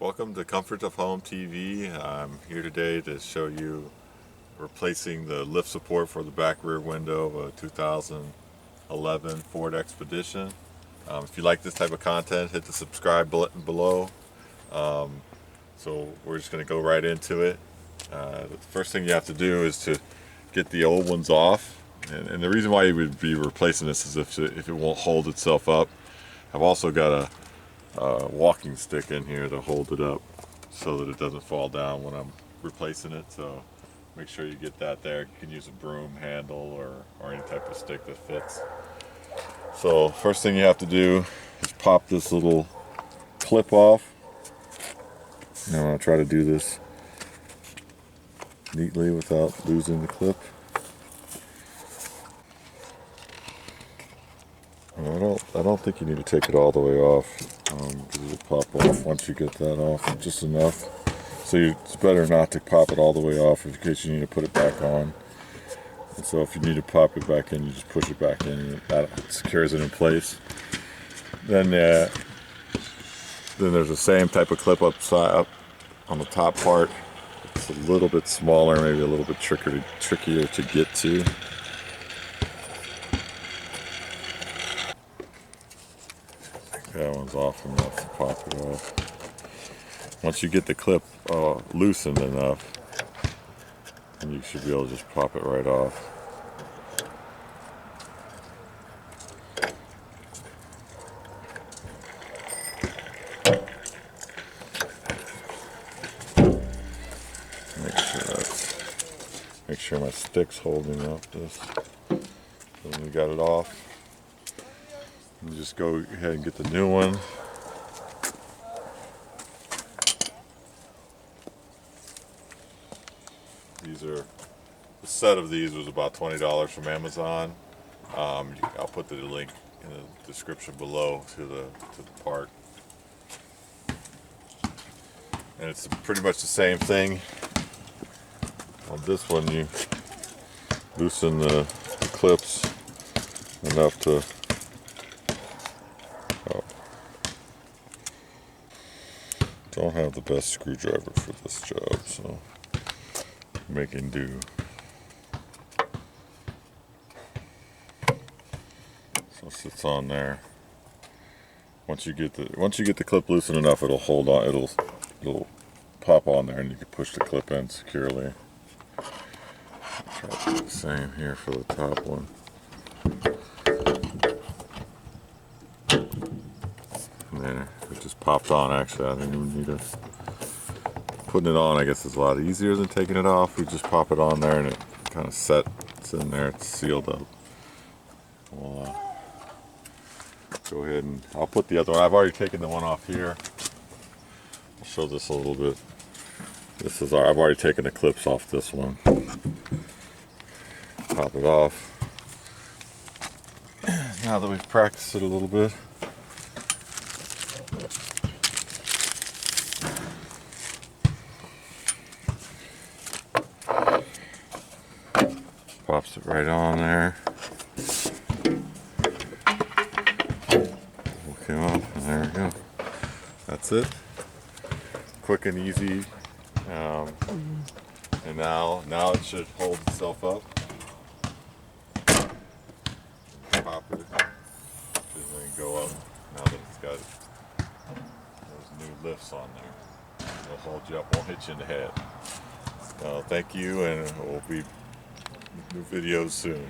Welcome to Comfort of Home TV. I'm here today to show you replacing the lift support for the back rear window of a 2011 Ford Expedition. If you like this type of content, hit the subscribe button below. So we're just going to go right into it. The first thing you have to do is to get the old ones off. And the reason why you would be replacing this is if it won't hold itself up. I've also got a walking stick in here to hold it up so that it doesn't fall down when I'm replacing it. So make sure you get that there. You can use a broom handle or any type of stick that fits. So first thing you have to do is pop this little clip off. And I'm going to try to do this neatly without losing the clip. I don't think you need to take it all the way off, because it'll pop off once you get that off, just enough. So it's better not to pop it all the way off in case you need to put it back on. And so if you need to pop it back in, you just push it back in and that secures it in place. Then there's the same type of clip up on the top part. It's a little bit smaller, maybe a little bit trickier to get to. That one's off enough to pop it off. Once you get the clip loosened enough, then you should be able to just pop it right off. Make sure my stick's holding up this. So when we got it off, you just go ahead and get the new one. The set of these was about $20 from Amazon. I'll put the link in the description below to the part. And it's pretty much the same thing. On this one, you loosen the clips enough to don't have the best screwdriver for this job, so making do. So it sits on there. Once you get the clip loosened enough, it'll hold on. It'll pop on there, and you can push the clip in securely. Try to do the same here for the top one. There, it just popped on. Actually, I didn't even need to. Putting it on, I guess, is a lot easier than taking it off. We just pop it on there and it kind of sets in there. It's sealed up. We'll go ahead and I'll put the other one. I've already taken the one off here. I'll show this a little bit. I've already taken the clips off this one. Pop it off. Now that we've practiced it a little bit. Pops it right on there. Hook him up, and there we go. That's it. Quick and easy. And now it should hold itself up. Pop it. Should go up now that it's got those new lifts on there. It'll hold you up, won't hit you in the head. Thank you, and we'll be new videos soon.